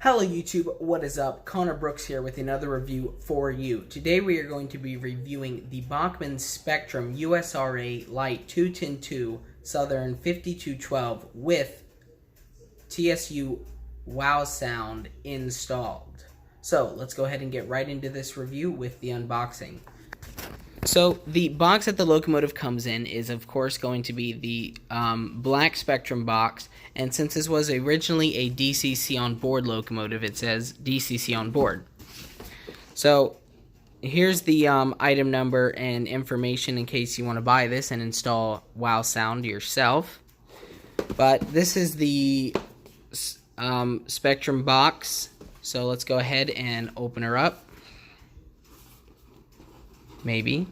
Hello YouTube, what is up? Connor Brooks here with another review for you. Today we are going to be reviewing the Bachmann Spectrum USRA Light 210-2 Southern 5212 with TSU WOWSound installed. So let's go ahead and get right into this review with the unboxing. So the box that the locomotive comes in is of course going to be the black Spectrum box, and since this was originally a DCC on board locomotive, it says DCC on board. So here's the item number and information in case you want to buy this and install WOWSound yourself. But this is the Spectrum box, so let's go ahead and open her up. Maybe.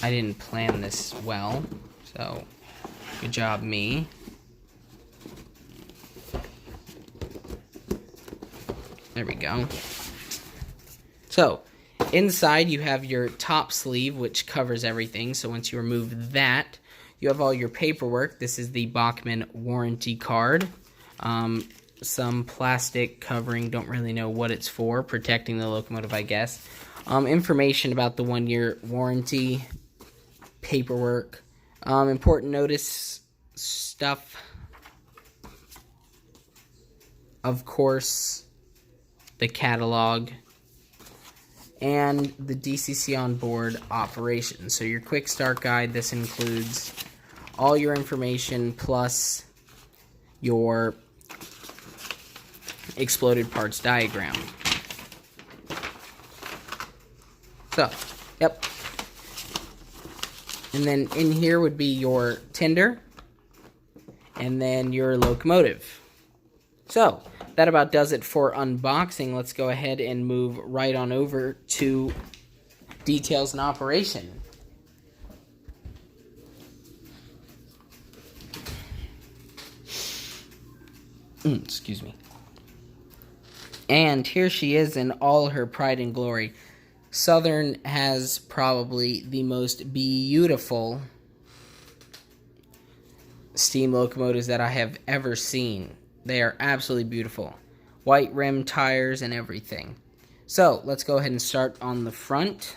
I didn't plan this well, so good job me. There we go. So, inside you have your top sleeve, which covers everything, so once you remove that, you have all your paperwork. This is the Bachmann warranty card. Some plastic covering, don't really know what it's for, protecting the locomotive, I guess. Information about the 1-year warranty, paperwork, important notice stuff, of course, the catalog, and the DCC on board operation. So your quick start guide, this includes all your information plus your exploded parts diagram. So, yep. And then in here would be your tender, and then your locomotive. So, that about does it for unboxing. Let's go ahead and move right on over to details and operation. Excuse me. And here she is in all her pride and glory. Southern has probably the most beautiful steam locomotives that I have ever seen. They are absolutely beautiful. White rim tires and everything. So let's go ahead and start on the front.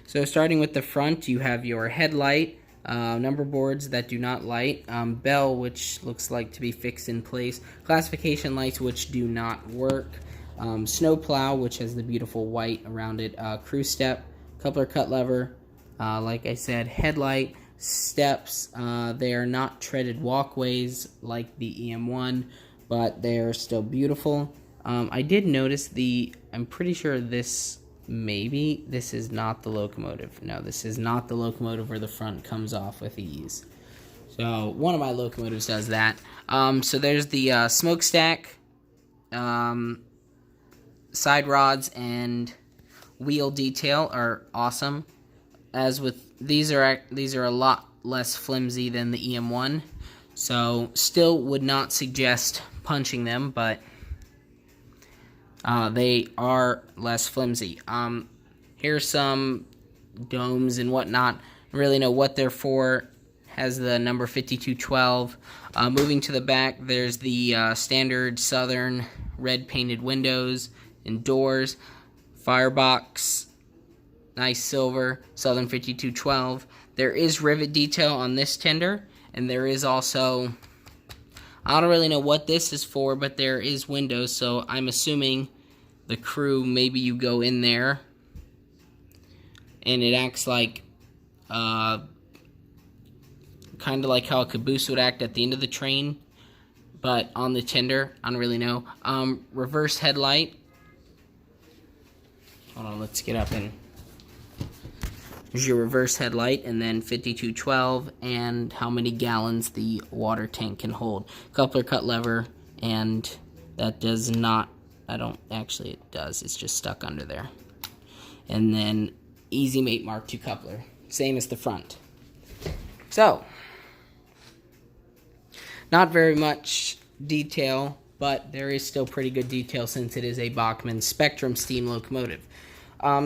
So starting with the front, you have your headlight, number boards that do not light, bell, which looks like to be fixed in place, classification lights, which do not work, snow plow, which has the beautiful white around it, crew step, coupler cut lever, like I said, headlight, steps. They are not treaded walkways like the EM1, but they are still beautiful. I did notice I'm pretty sure this is not the locomotive. No, this is not the locomotive where the front comes off with ease. So, one of my locomotives does that. So there's the smokestack, side rods, and wheel detail are awesome. As with, these are a lot less flimsy than the EM1. So, still would not suggest punching them, but they are less flimsy. Here's some domes and whatnot. I don't really know what they're for. Has the number 5212. Moving to the back, there's the standard Southern red painted windows and doors. Firebox, nice silver, Southern 5212. There is rivet detail on this tender, and there is also, I don't really know what this is for, but there is windows, so I'm assuming the crew, maybe you go in there, and it acts like, kind of like how a caboose would act at the end of the train, but on the tender, I don't really know. Reverse headlight. Hold on, let's get up and... Here's your reverse headlight, and then 5212, and how many gallons the water tank can hold. Coupler cut lever, and that does not, actually it does, it's just stuck under there. And then Easy Mate Mark II coupler, same as the front. So, not very much detail, but there is still pretty good detail since it is a Bachmann Spectrum steam locomotive.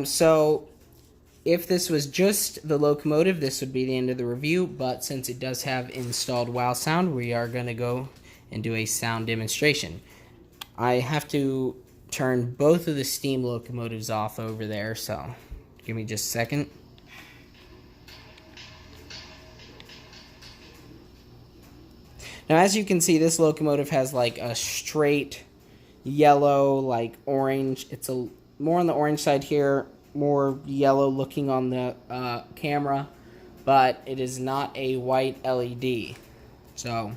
So, if this was just the locomotive, this would be the end of the review, but since it does have installed WOWSound, we are going to go and do a sound demonstration. I have to turn both of the steam locomotives off over there, so give me just a second. Now, as you can see, this locomotive has like a straight yellow, like orange. It's a more on the orange side here, more yellow looking on the camera, but it is not a white LED. So,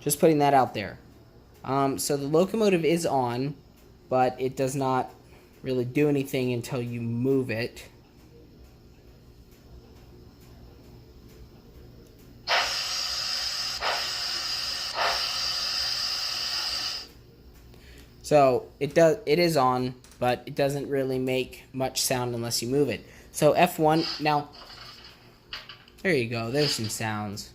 just putting that out there. So the locomotive is on, but it does not really do anything until you move it. So it is on, but it doesn't really make much sound unless you move it. So F1, now, there you go, there's some sounds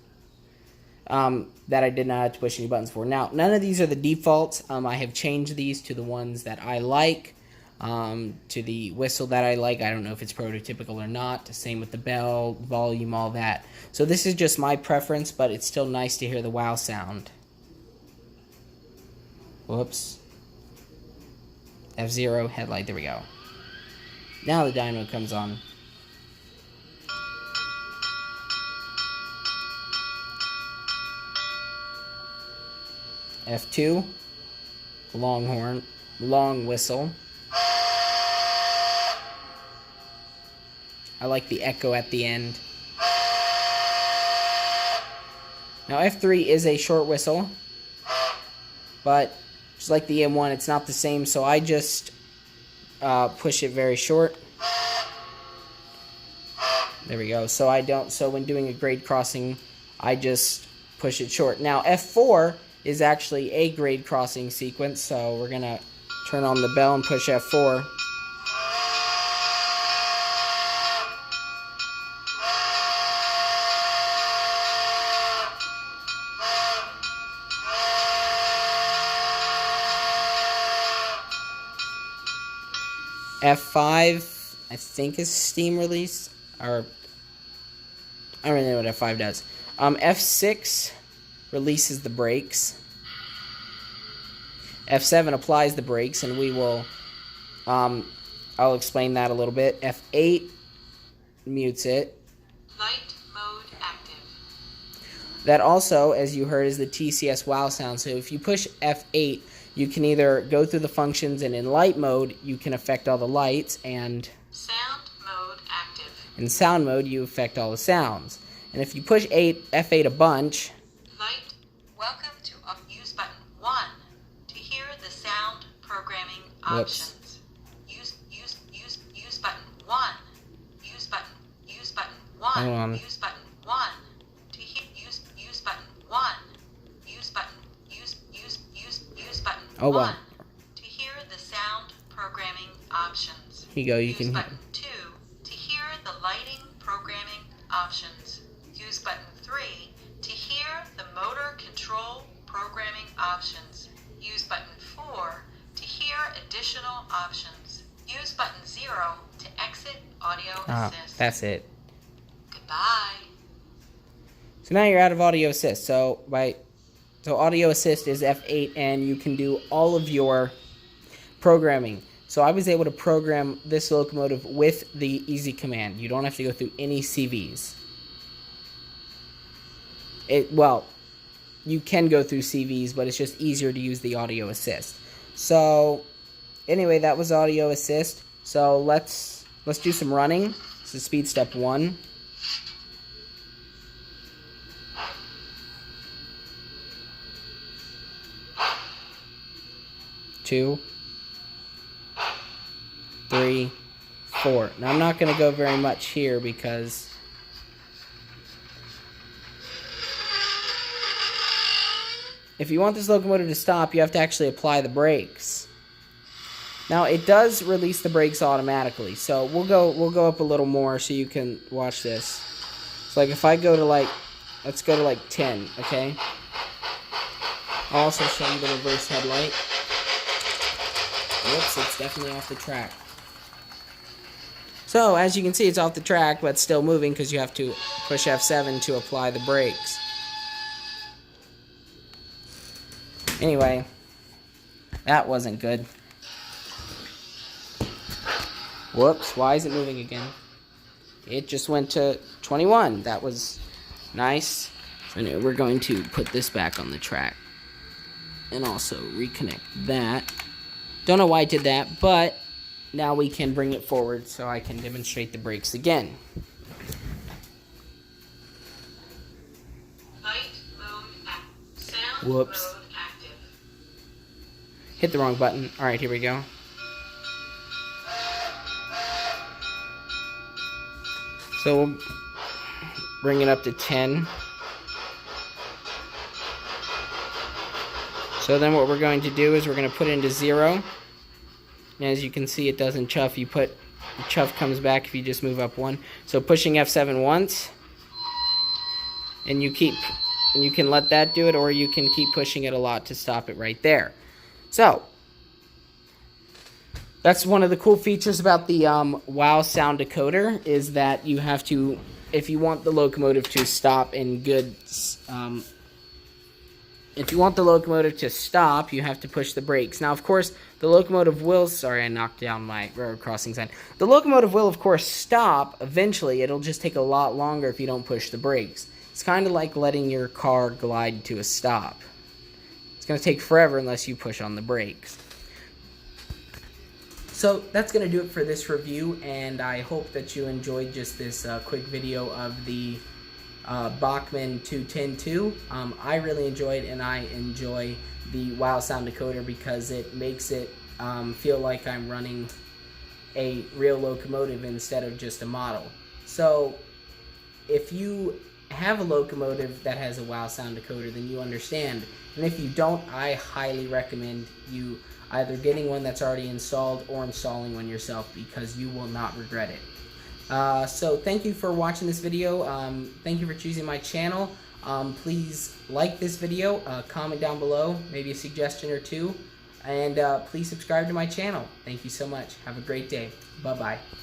that I did not have to push any buttons for. Now, none of these are the defaults. I have changed these to the ones that I like, to the whistle that I like. I don't know if it's prototypical or not. Same with the bell, volume, all that. So this is just my preference, but it's still nice to hear the wow sound. Whoops. F0 headlight, there we go. Now the dyno comes on. F2, longhorn, long whistle. I like the echo at the end. Now F3 is a short whistle, but just like the M1, it's not the same, so I just push it very short. There we go. So when doing a grade crossing, I just push it short. Now F4 is actually a grade crossing sequence, so we're gonna turn on the bell and push F4. F5, I think, is steam release, or I don't really know what F5 does. F6 releases the brakes. F7 applies the brakes, and we will, I'll explain that a little bit. F8 mutes it. Light mode active. That also, as you heard, is the TCS WOWSound. So if you push F8, you can either go through the functions, and in light mode, you can affect all the lights, and sound mode active. In sound mode, you affect all the sounds. And if you push F8 a bunch, light, welcome to use button 1 to hear the sound programming options. Use button 1. Use button 1. Hold on. Use button 1 to hear use button 1. Use button button 1 to hear the sound programming options. Here you go, you use can button 2 to hear the lighting programming options. Use button 3 to hear the motor control programming options. Use button 4 to hear additional options. Use button 0 to exit audio assist. That's it. Goodbye. So now you're out of audio assist. So audio assist is F8, and you can do all of your programming. So I was able to program this locomotive with the easy command. You don't have to go through any CVs. Well, you can go through CVs, but it's just easier to use the audio assist. So anyway, that was audio assist. So let's do some running. This is speed step 1. 2, 3, 4. Now I'm not going to go very much here because if you want this locomotive to stop, you have to actually apply the brakes. Now it does release the brakes automatically, so we'll go up a little more so you can watch this. So like if I go to let's go to 10, okay? I'll also show you the reverse headlight. Whoops, it's definitely off the track. So, as you can see, it's off the track, but still moving because you have to push F7 to apply the brakes. Anyway, that wasn't good. Whoops, why is it moving again? It just went to 21. That was nice. So anyway, we're going to put this back on the track. And also reconnect that. Don't know why I did that, but now we can bring it forward so I can demonstrate the brakes again. Light mode sound Whoops. mode active. Hit the wrong button. Alright, here we go. So we'll bring it up to 10. So then what we're going to do is we're going to put it into 0. And as you can see, it doesn't chuff. The chuff comes back if you just move up 1. So pushing F7 once, and you can let that do it, or you can keep pushing it a lot to stop it right there. So that's one of the cool features about the WOWSound decoder, is that you have to, if you want the locomotive to stop in good, if you want the locomotive to stop, you have to push the brakes. Now, of course, the locomotive will, sorry, I knocked down my railroad crossing sign. The locomotive will, of course, stop eventually. It'll just take a lot longer if you don't push the brakes. It's kind of like letting your car glide to a stop. It's going to take forever unless you push on the brakes. So that's going to do it for this review, and I hope that you enjoyed just this quick video of the Bachmann 210-2. I really enjoyed, and I enjoy the WOWSound decoder because it makes it feel like I'm running a real locomotive instead of just a model. So if you have a locomotive that has a WOWSound decoder, then you understand. And if you don't, I highly recommend you either getting one that's already installed or installing one yourself, because you will not regret it. So thank you for watching this video. Thank you for choosing my channel. Please like this video, comment down below, maybe a suggestion or two, and please subscribe to my channel. Thank you so much. Have a great day. Bye-bye.